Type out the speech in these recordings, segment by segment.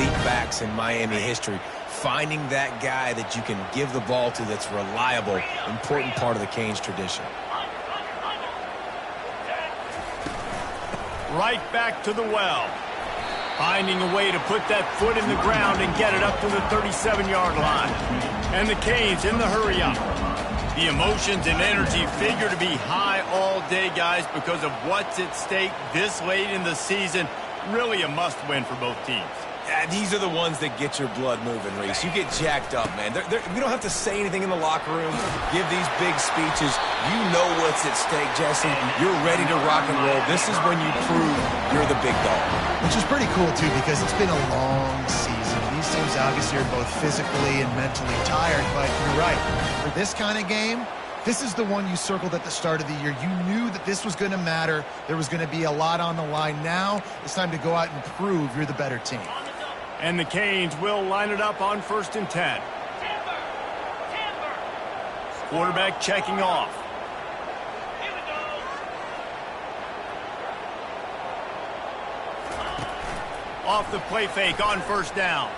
elite backs in Miami history. Finding that guy that you can give the ball to that's reliable, important part of the Canes tradition. Right back to the well. Finding a way to put that foot in the ground and get it up to the 37-yard line. And the Canes in the hurry-up. The emotions and energy figure to be high all day, guys, because of what's at stake this late in the season. Really a must-win for both teams. Yeah, these are the ones that get your blood moving, Reese. You get jacked up, man. We don't have to say anything in the locker room, give these big speeches. You know what's at stake, Jesse. You're ready to rock and roll. This is when you prove you're the big dog. Which is pretty cool, too, because it's been a long season. These teams obviously are both physically and mentally tired, but you're right. For this kind of game, this is the one you circled at the start of the year. You knew that this was going to matter. There was going to be a lot on the line. Now it's time to go out and prove you're the better team. And the Canes will line it up on 1st and 10. Quarterback checking off. Off the play fake on 1st down.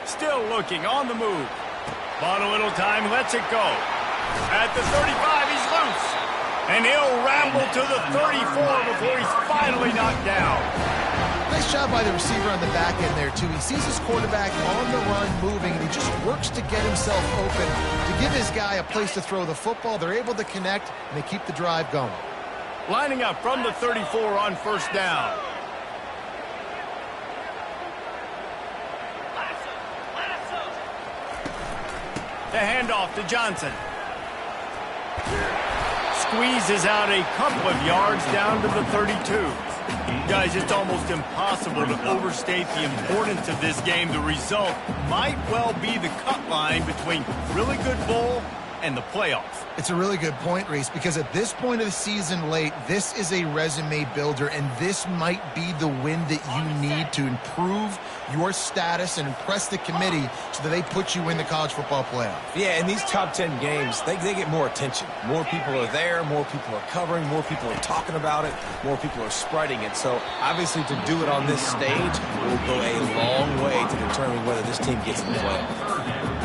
Still looking on the move. Bought a little time, lets it go. At the 35, he's loose. And he'll ramble to the 34 before he's finally knocked down. Nice job by the receiver on the back end there, too. He sees his quarterback on the run moving, and he just works to get himself open to give his guy a place to throw the football. They're able to connect, and they keep the drive going. Lining up from the 34 on 1st down. The handoff to Johnson. Squeezes out a couple of yards down to the 32. Guys, it's almost impossible to overstate the importance of this game. The result might well be the cut line between really good bowl and the playoffs. It's a really good point, Reese, because at this point of the season late, this is a resume builder, and this might be the win that you need to improve your status and impress the committee so that they put you in the college football playoff. Yeah, in these top 10 games, they get more attention. More people are there, more people are covering, more people are talking about it, more people are spreading it. So obviously to do it on this stage will go a long way to determine whether this team gets in the playoff.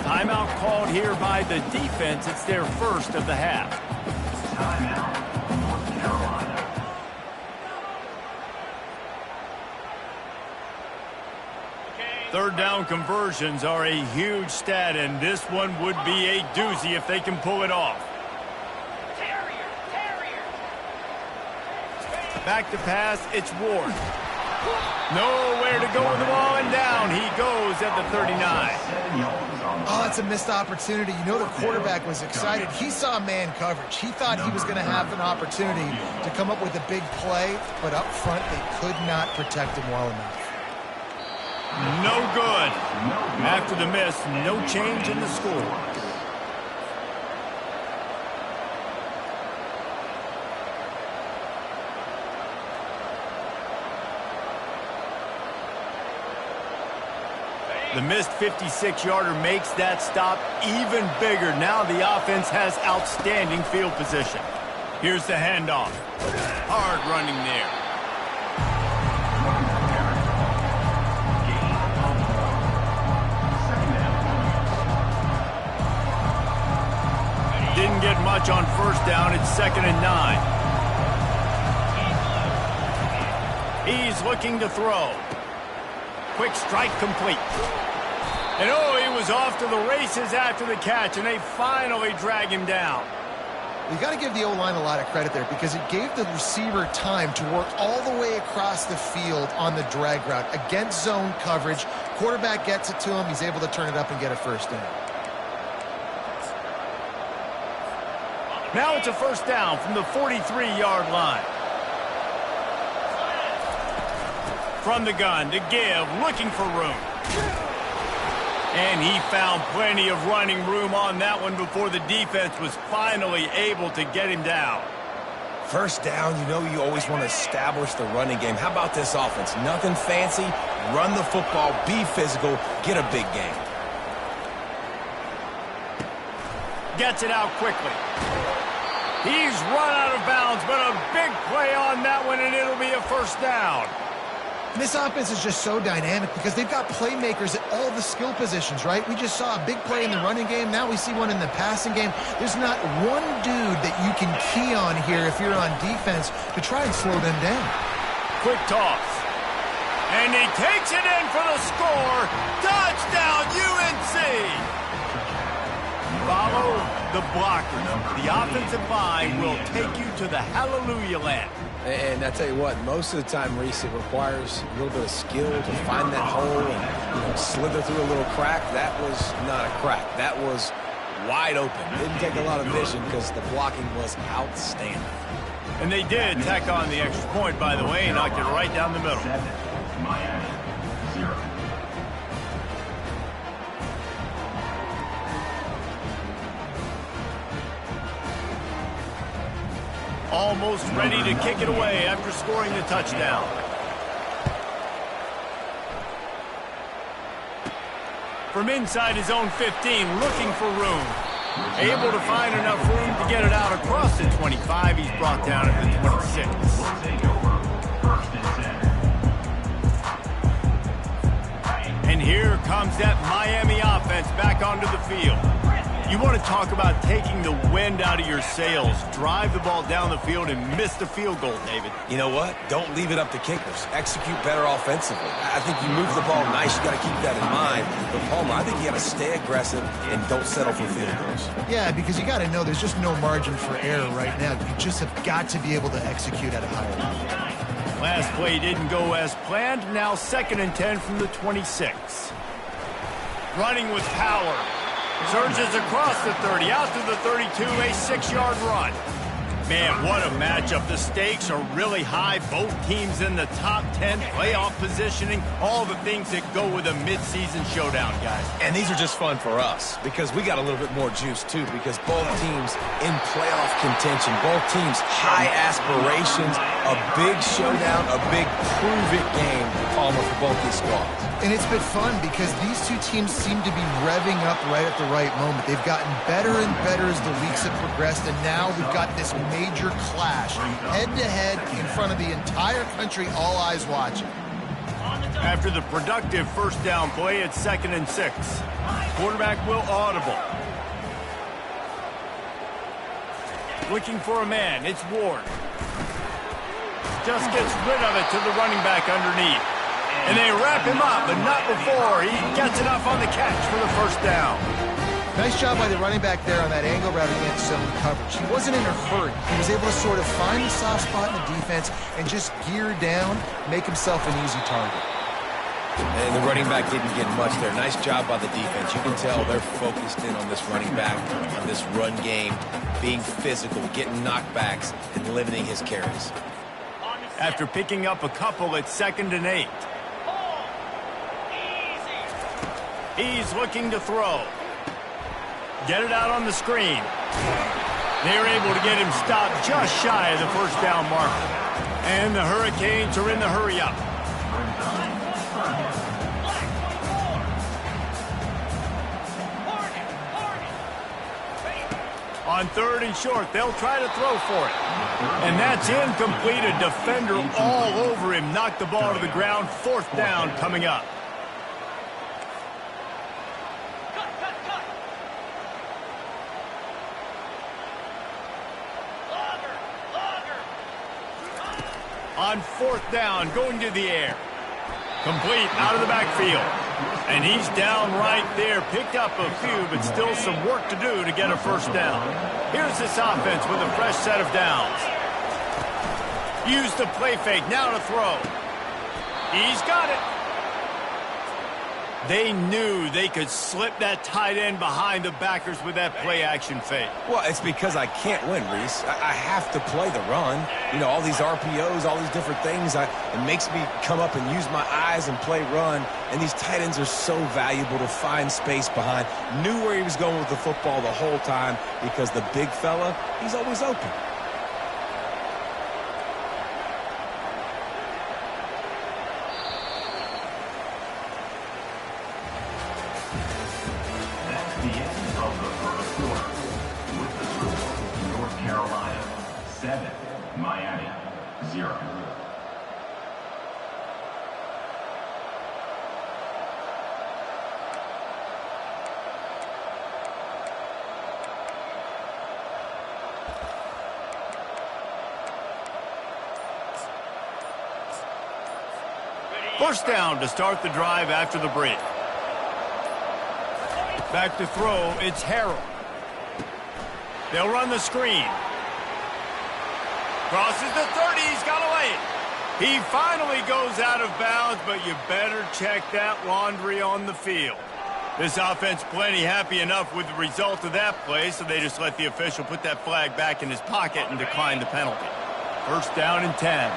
Timeout called here by the defense. It's their first of the half. Third down conversions are a huge stat, and this one would be a doozy if they can pull it off. Back to pass, it's Ward. Nowhere to go with the ball, and down he goes at the 39. Oh, that's a missed opportunity. You know the quarterback was excited. He saw man coverage. He thought he was going to have an opportunity to come up with a big play, but up front they could not protect him well enough. No good. After the miss, no change in the score. The missed 56-yarder makes that stop even bigger. Now the offense has outstanding field position. Here's the handoff. Hard running there. Didn't get much on 1st down. It's 2nd and 9. He's looking to throw. Quick strike complete. And oh, he was off to the races after the catch, and they finally drag him down. You got to give the O-line a lot of credit there because it gave the receiver time to work all the way across the field on the drag route against zone coverage. Quarterback gets it to him. He's able to turn it up and get a 1st down. Now it's a 1st down from the 43-yard line. From the gun to give, looking for room. And he found plenty of running room on that one before the defense was finally able to get him down. 1st down, you know you always want to establish the running game. How about this offense? Nothing fancy. Run the football, be physical, get a big game. Gets it out quickly. He's run out of bounds, but a big play on that one, and it'll be a 1st down. And this offense is just so dynamic because they've got playmakers at all the skill positions, right? We just saw a big play in the running game. Now we see one in the passing game. There's not one dude that you can key on here if you're on defense to try and slow them down. Quick toss. And he takes it in for the score. Touchdown, UNC! Follow the blockers. The offensive line will take you to the hallelujah land. And I tell you what, most of the time, Reese, it requires a little bit of skill to find that hole and slither through a little crack. That was not a crack. That was wide open. Didn't take a lot of vision because the blocking was outstanding. And they did tack on the extra point, by the way, and knocked it right down the middle. Miami, 0. Almost ready to kick it away after scoring the touchdown. From inside his own 15, looking for room. Able to find enough room to get it out across the 25. He's brought down at the 26. And here comes that Miami offense back onto the field. You want to talk about taking the wind out of your sails. Drive the ball down the field and miss the field goal, David. You know what? Don't leave it up to kickers. Execute better offensively. I think you move the ball nice. You got to keep that in mind. But, Palmer, I think you got to stay aggressive and don't settle for field goals. Yeah, because you got to know there's just no margin for error right now. You just have got to be able to execute at a higher level. Last play didn't go as planned. Now 2nd and 10 from the 26. Running with power. Surges across the 30, out to the 32, a 6-yard run. Man, what a matchup. The stakes are really high. Both teams in the top 10, playoff positioning, all the things that go with a midseason showdown, guys. And these are just fun for us because we got a little bit more juice, too, because both teams in playoff contention, both teams high aspirations, a big showdown, a big prove-it game, Palmer, for both these squads. And it's been fun because these two teams seem to be revving up right at the right moment. They've gotten better and better as the weeks have progressed, and now we've got this major clash, head-to-head in front of the entire country, all eyes watching. After the productive first down play, it's 2nd and 6. Quarterback will audible. Looking for a man, it's Ward. Just gets rid of it to the running back underneath. And they wrap him up, but not before he gets enough on the catch for the first down. Nice job by the running back there on that angle route against zone coverage. He wasn't in a hurry. He was able to sort of find the soft spot in the defense and just gear down, make himself an easy target. And the running back didn't get much there. Nice job by the defense. You can tell they're focused in on this running back, on this run game, being physical, getting knockbacks, and limiting his carries. After picking up a couple, it's 2nd and 8. He's looking to throw. Get it out on the screen. They were able to get him stopped just shy of the first down marker. And the Hurricanes are in the hurry-up. On 3rd and short, they'll try to throw for it. And that's incomplete. A defender all over him. Knocked the ball to the ground. 4th down coming up. On 4th down, going to the air. Complete out of the backfield. And he's down right there. Picked up a few, but still some work to do to get a first down. Here's this offense with a fresh set of downs. Use the play fake, now to throw. He's got it. They knew they could slip that tight end behind the backers with that play-action fake. Well, it's because I can't win, Reese. I have to play the run. You know, all these RPOs, all these different things, it makes me come up and use my eyes and play run. And these tight ends are so valuable to find space behind. Knew where he was going with the football the whole time because the big fella, he's always open. The end of the first quarter with the score, North Carolina 7, Miami 0. First down to start the drive after the break. Back to throw, it's Harrell. They'll run the screen. Crosses the 30, he's got away. He finally goes out of bounds, but you better check that laundry on the field. This offense plenty happy enough with the result of that play, so they just let the official put that flag back in his pocket and decline the penalty. First down and 10.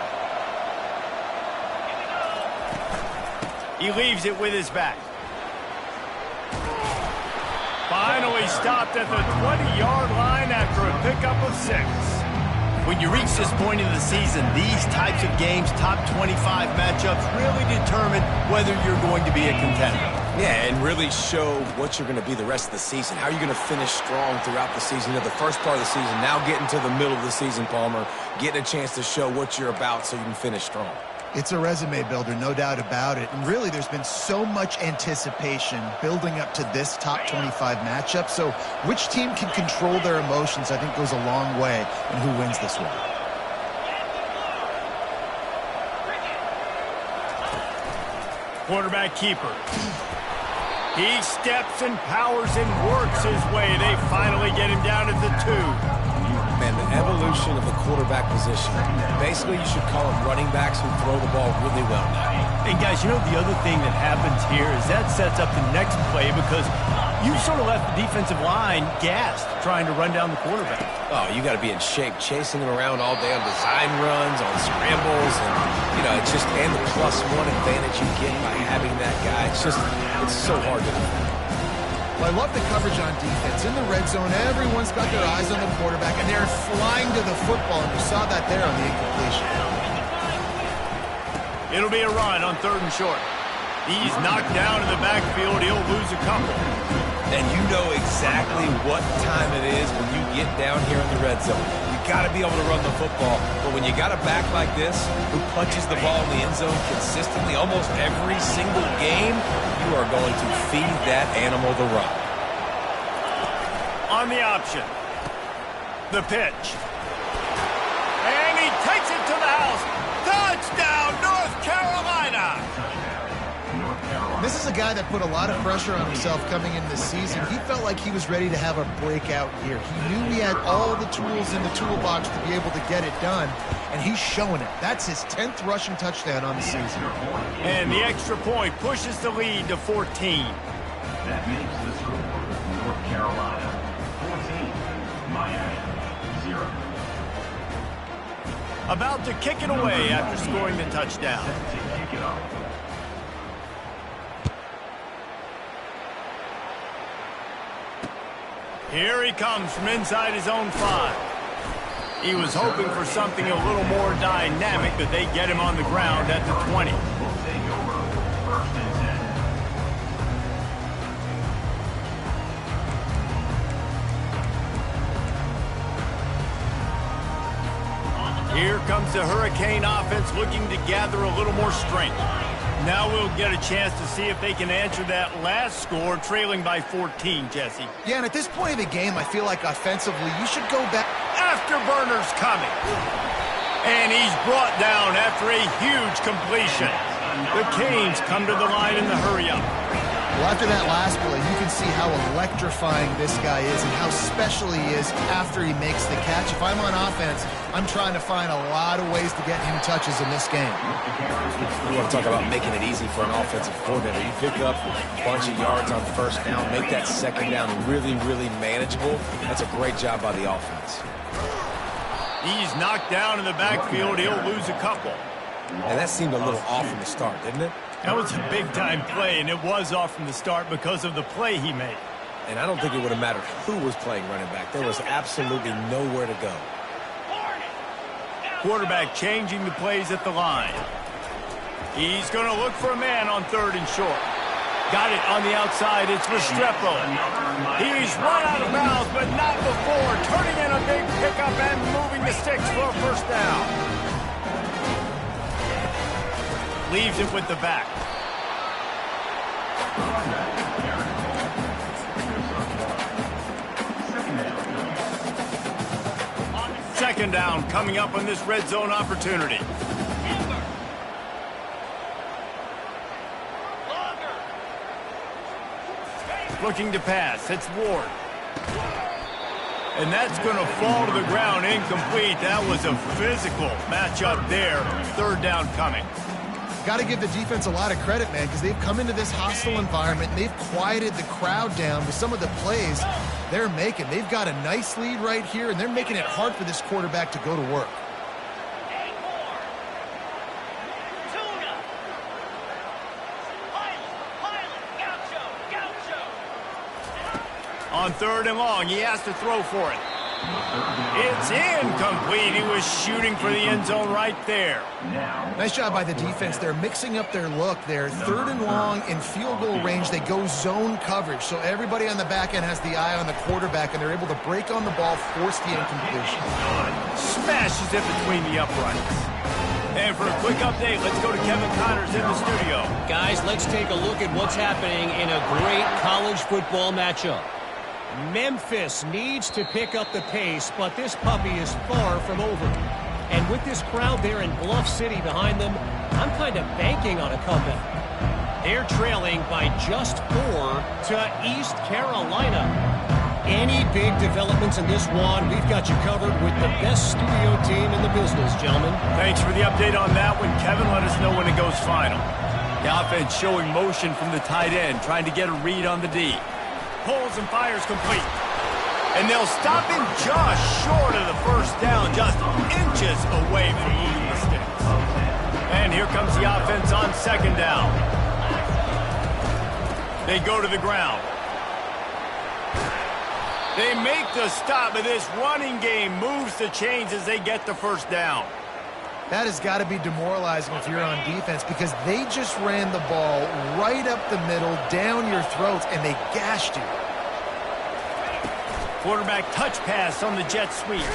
He leaves it with his back. Finally stopped at the 20-yard line after a pickup of 6. When you reach this point in the season, these types of games, top 25 matchups, really determine whether you're going to be a contender. Yeah, and really show what you're going to be the rest of the season. How are you going to finish strong throughout the season? The first part of the season, now getting to the middle of the season, Palmer, getting a chance to show what you're about so you can finish strong. It's a resume builder, no doubt about it. And really, there's been so much anticipation building up to this top 25 matchup. So which team can control their emotions, I think, goes a long way in who wins this one. Quarterback keeper. He steps and powers and works his way. They finally get him down at the 2. Man, the evolution of the quarterback position. Basically, you should call them running backs who throw the ball really well now. And guys, you know the other thing that happens here is that sets up the next play because you sort of left the defensive line gassed trying to run down the quarterback. Oh, you got to be in shape, chasing him around all day on design runs, on scrambles, and it's just and the +1 advantage you get by having that guy. It's so hard to do. Well, I love the coverage on defense. In the red zone, everyone's got their eyes on the quarterback, and they're flying to the football, and you saw that there on the incompletion. It'll be a run on 3rd and short. He's knocked down in the backfield. He'll lose a couple. And you know exactly what time it is when you get down here in the red zone. You got to be able to run the football, but when you got a back like this who punches the ball in the end zone consistently almost every single game, you are going to feed that animal the rock. On the option. The pitch. And he takes it to the house. Touchdown, North Carolina! This is a guy that put a lot of pressure on himself coming into the season. He felt like he was ready to have a breakout year. He knew he had all the tools in the toolbox to be able to get it done, and he's showing it. That's his 10th rushing touchdown on the season. And the extra point pushes the lead to 14. That makes the score North Carolina 14, Miami 0. About to kick it away after scoring the touchdown. Set to kick it off. Here he comes from inside his own 5. He was hoping for something a little more dynamic, but they get him on the ground at the 20. We'll take over 1st and 10. Here comes the Hurricane offense looking to gather a little more strength. Now we'll get a chance to see if they can answer that last score, trailing by 14, Jesse. Yeah, and at this point of the game, I feel like offensively, you should go back. Afterburner's coming. And he's brought down after a huge completion. The Canes come to the line in the hurry-up. Well, after that last play, you can see how electrifying this guy is and how special he is after he makes the catch. If I'm on offense, I'm trying to find a lot of ways to get him touches in this game. You want to talk about making it easy for an offensive coordinator. You pick up a bunch of yards on 1st down, make that 2nd down really, really manageable. That's a great job by the offense. He's knocked down in the backfield. He'll lose a couple. And that seemed a little off from the start, didn't it? That was a big-time play, and it was off from the start because of the play he made. And I don't think it would have mattered who was playing running back. There was absolutely nowhere to go. Quarterback changing the plays at the line. He's going to look for a man on 3rd and short. Got it on the outside. It's Restrepo. He's run out of bounds, but not before. Turning in a big pickup and moving the sticks for a 1st down. Leaves it with the back. 2nd down coming up on this red zone opportunity. looking to pass. It's Ward. And that's going to fall to the ground incomplete. That was a physical matchup there. Third down coming. Got to give the defense a lot of credit, man, because they've come into this hostile environment. They've quieted the crowd down with some of the plays they're making. They've got a nice lead right here, and they're making it hard for this quarterback to go to work. On third and long, he has to throw for it. It's incomplete. He was shooting for the end zone right there. Nice job by the defense. They're mixing up their look there. Third and long in field goal range. They go zone coverage. So everybody on the back end has the eye on the quarterback, and they're able to break on the ball, force the incompletion. Smashes it between the uprights. And for a quick update, let's go to Kevin Connors in the studio. Guys, let's take a look at what's happening in a great college football matchup. Memphis needs to pick up the pace, but this puppy is far from over. And with this crowd there in Bluff City behind them, I'm kind of banking on a comeback. They're trailing by just 4 to East Carolina. Any big developments in this one, we've got you covered with the best studio team in the business, gentlemen. Thanks for the update on that one, Kevin. Let us know when it goes final. The offense showing motion from the tight end, trying to get a read on the D. Pulls and fires complete. And they'll stop him just short of the first down, just inches away from moving the sticks. And here comes the offense on second down. They go to the ground. They make the stop, but this running game moves the chains as they get the first down. That has got to be demoralizing if you're on defense, because they just ran the ball right up the middle, down your throats, and they gashed you. Quarterback touch pass on the jet sweep.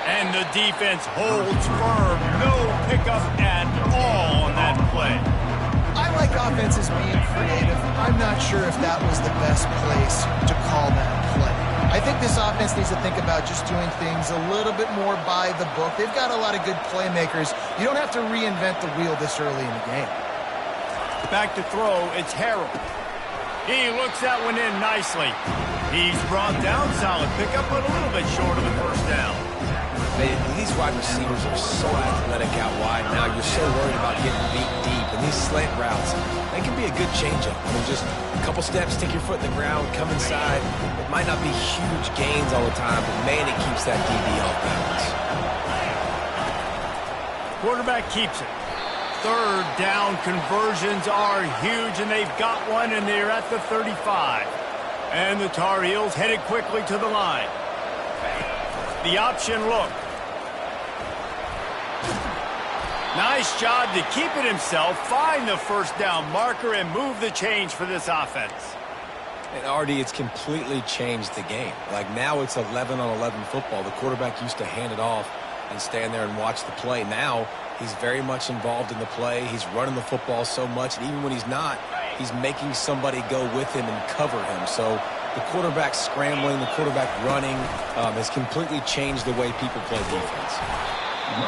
And the defense holds firm. No pickup at all on that play. I like offenses being creative. I'm not sure if that was the best place to call that play. I think this offense needs to think about just doing things a little bit more by the book. They've got a lot of good playmakers. You don't have to reinvent the wheel this early in the game. Back to throw, it's Harrell. He looks that one in nicely. He's brought down, solid pickup, but a little bit short of the first down. These wide receivers are so athletic out wide now. You're so worried about getting beat deep. And these slant routes, they can be a good changeup. I mean, just a couple steps, stick your foot in the ground, come inside. It might not be huge gains all the time, but, man, it keeps that DB off balance. Quarterback keeps it. Third down conversions are huge, and they've got one, and they're at the 35. And the Tar Heels headed quickly to the line. The option look. Nice job to keep it himself, find the first down marker, and move the change for this offense. And, Artie, it's completely changed the game. Like, now it's 11-on-11 football. The quarterback used to hand it off and stand there and watch the play. Now he's very much involved in the play. He's running the football so much, and even when he's not, he's making somebody go with him and cover him. So the quarterback scrambling, the quarterback running has completely changed the way people play defense.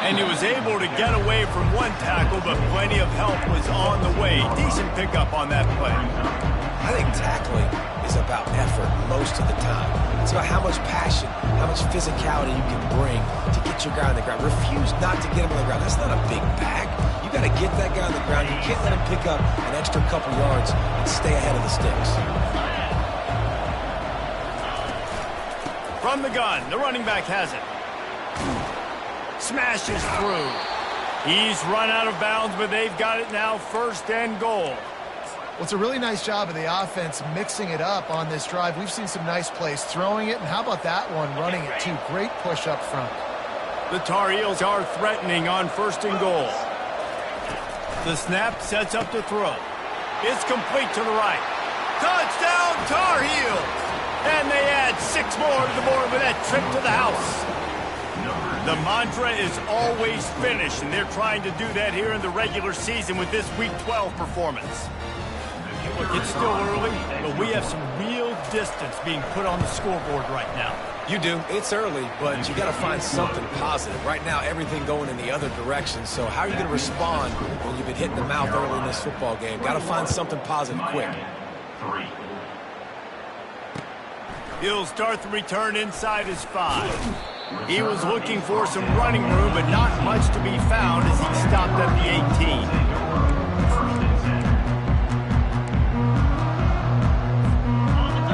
And he was able to get away from one tackle, but plenty of help was on the way. Decent pickup on that play. I think tackling is about effort most of the time. It's about how much passion, how much physicality you can bring to get your guy on the ground. Refuse not to get him on the ground. That's not a big bag. You got to get that guy on the ground. You can't let him pick up an extra couple yards and stay ahead of the sticks. From the gun, the running back has it. Smashes through. He's run out of bounds, but they've got it now, first and goal. Well, it's a really nice job of the offense mixing it up on this drive. We've seen some nice plays throwing it, and how about that one running it too? Great push up front. The Tar Heels are threatening on first and goal. The snap sets up to throw. It's complete to the right. Touchdown, Tar Heels! And they add 6 more to the board with that trip to the house. The mantra is always finish, and they're trying to do that here in the regular season with this Week 12 performance. Look, it's still early, but we have some real distance being put on the scoreboard right now. You do. It's early, but you got to find something positive. Right now, everything going in the other direction. So how are you going to respond when you've been hit in the mouth early in this football game? Got to find something positive quick. 3. He'll start the return inside his 5. He was looking for some running room, but not much to be found as he stopped at the 18.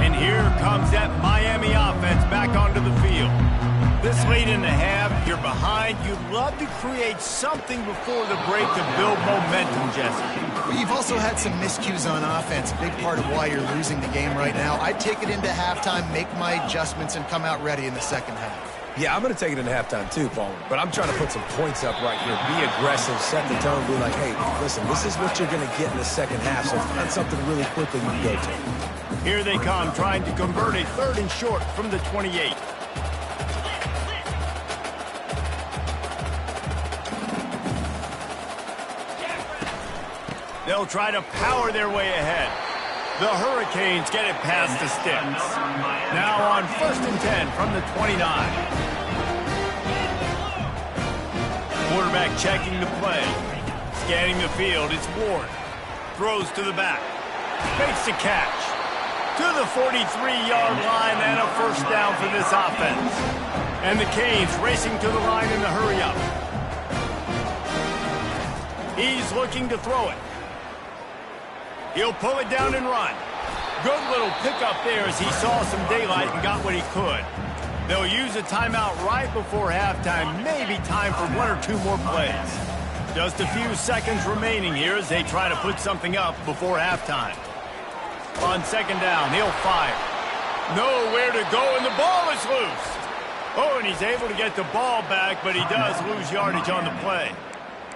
And here comes that Miami offense back onto the field. This late in the half, you're behind. You'd love to create something before the break to build momentum, Jesse. But you've also had some miscues on offense, a big part of why you're losing the game right now. I'd take it into halftime, make my adjustments, and come out ready in the second half. Yeah, I'm going to take it into halftime too, Paul. But I'm trying to put some points up right here. Be aggressive, set the tone, be like, hey, listen, this is what you're going to get in the second half, so find something really quickly you can go to. Here they come, trying to convert a 3rd and short from the 28. They'll try to power their way ahead. The Hurricanes get it past the sticks. Now on 1st and 10 from the 29. Quarterback checking the play. Scanning the field, it's Ward. Throws to the back. Makes the catch. To the 43-yard line and a 1st down for this offense. And the Canes racing to the line in the hurry-up. He's looking to throw it. He'll pull it down and run. Good little pickup there as he saw some daylight and got what he could. They'll use a timeout right before halftime. Maybe time for 1 or 2 more plays. Just a few seconds remaining here as they try to put something up before halftime. On 2nd down, he'll fire. Nowhere to go, and the ball is loose. Oh, and he's able to get the ball back, but he does lose yardage on the play.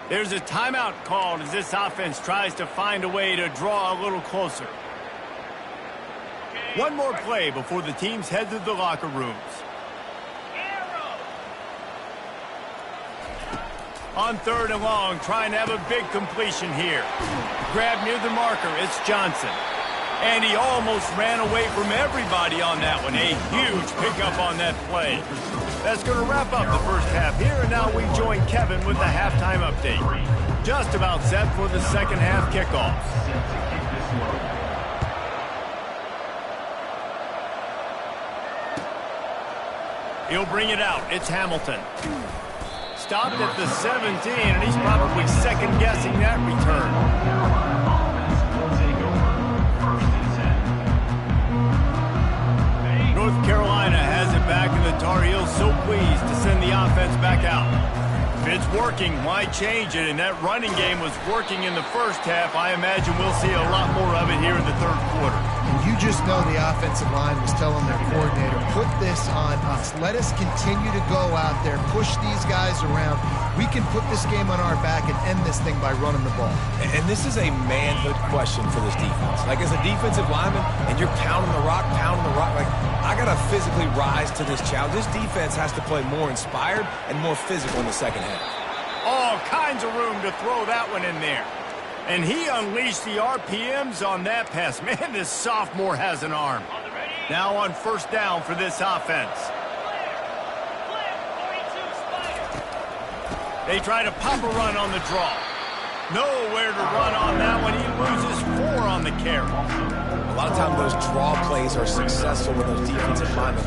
There's a timeout called as this offense tries to find a way to draw a little closer. One more play before the teams head to the locker rooms. On 3rd and long, trying to have a big completion here. Grab near the marker, it's Johnson. And he almost ran away from everybody on that one. A huge pickup on that play. That's going to wrap up the first half here, and now we join Kevin with the halftime update. Just about set for the second half kickoff. He'll bring it out. It's Hamilton. Stopped at the 17, and he's probably second-guessing that return. North Carolina has it back, and the Tar Heels so pleased to send the offense back out. If it's working, why change it? And that running game was working in the first half. I imagine we'll see a lot more of it here in the 3rd quarter. You just know the offensive line was telling their coordinator, put this on us. Let us continue to go out there, push these guys around. We can put this game on our back and end this thing by running the ball. And this is a manhood question for this defense. Like, as a defensive lineman, and you're pounding the rock, like, I got to physically rise to this challenge. This defense has to play more inspired and more physical in the second half. All kinds of room to throw that one in there. And he unleashed the RPMs on that pass. Man, this sophomore has an arm. Now on 1st down for this offense. They try to pop a run on the draw. Nowhere to run on that one. He loses 4 on the carry. A lot of times those draw plays are successful when those defensive linemen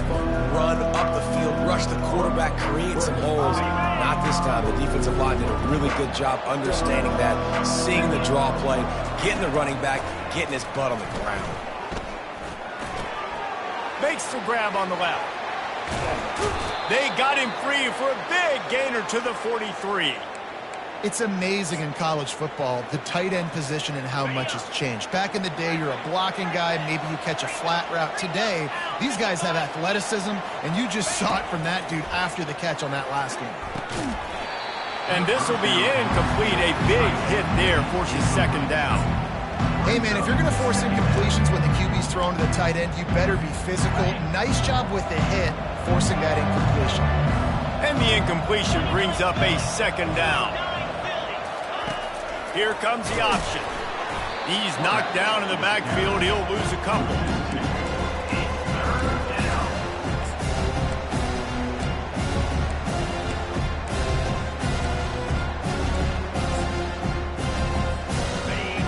run up the field, rush the quarterback, create some holes. Not this time. The defensive line did a really good job understanding that, seeing the draw play, getting the running back, getting his butt on the ground. Makes the grab on the left. They got him free for a big gainer to the 43. It's amazing in college football, the tight end position and how much has changed. Back in the day, you're a blocking guy, maybe you catch a flat route. Today, these guys have athleticism, and you just saw it from that dude after the catch on that last one. And this will be incomplete. A big hit there forces 2nd down. Hey, man, if you're going to force incompletions when the QB's thrown to the tight end, you better be physical. Nice job with the hit, forcing that incompletion. And the incompletion brings up a 2nd down. Here comes the option. He's knocked down in the backfield. He'll lose a couple.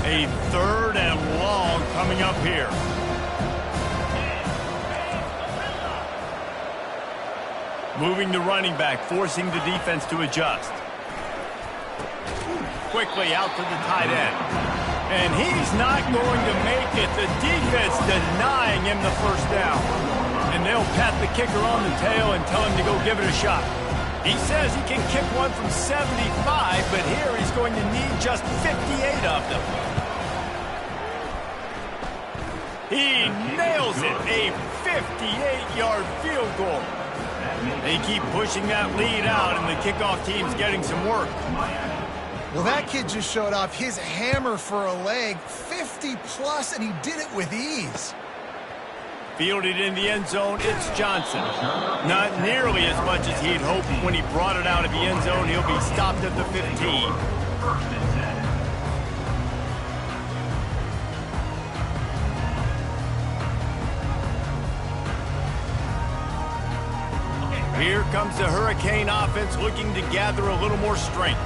A 3rd and long coming up here. Moving the running back, forcing the defense to adjust. Quickly out to the tight end. And he's not going to make it. The defense denying him the first down. And they'll pat the kicker on the tail and tell him to go give it a shot. He says he can kick one from 75, but here he's going to need just 58 of them. He nails it, a 58-yard field goal. They keep pushing that lead out, and the kickoff team's getting some work. Well, that kid just showed off his hammer for a leg, 50-plus, and he did it with ease. Fielded in the end zone, it's Johnson. Not nearly as much as he'd hoped. When he brought it out of the end zone, he'll be stopped at the 15. Here comes the Hurricane offense looking to gather a little more strength.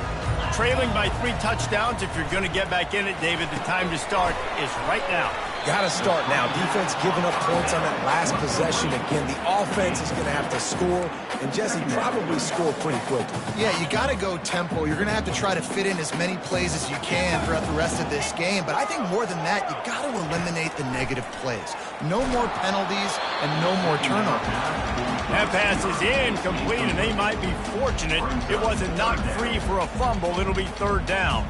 Trailing by 3 touchdowns, if you're going to get back in it, David, the time to start is right now. Got to start now. Defense giving up points on that last possession. Again, the offense is going to have to score, and Jesse probably score pretty quickly. Yeah, you got to go tempo. You're going to have to try to fit in as many plays as you can throughout the rest of this game. But I think more than that, you got to eliminate the negative plays. No more penalties and no more turnovers. That pass is incomplete, and they might be fortunate it wasn't knocked free for a fumble. It'll be 3rd down.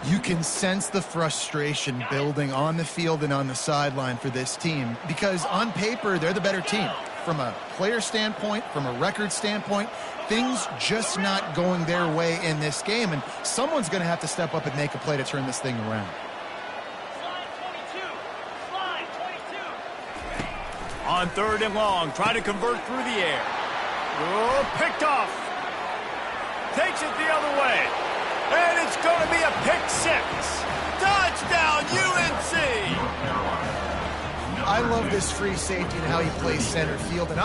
You can sense the frustration building on the field and on the sideline for this team because on paper, they're the better team. From a player standpoint, from a record standpoint, things just not going their way in this game, and someone's going to have to step up and make a play to turn this thing around. On 3rd and long, try to convert through the air. Oh, picked off. Takes it the other way. And it's going to be a pick 6. Touchdown, UNC! I love this free safety and how he plays center field. And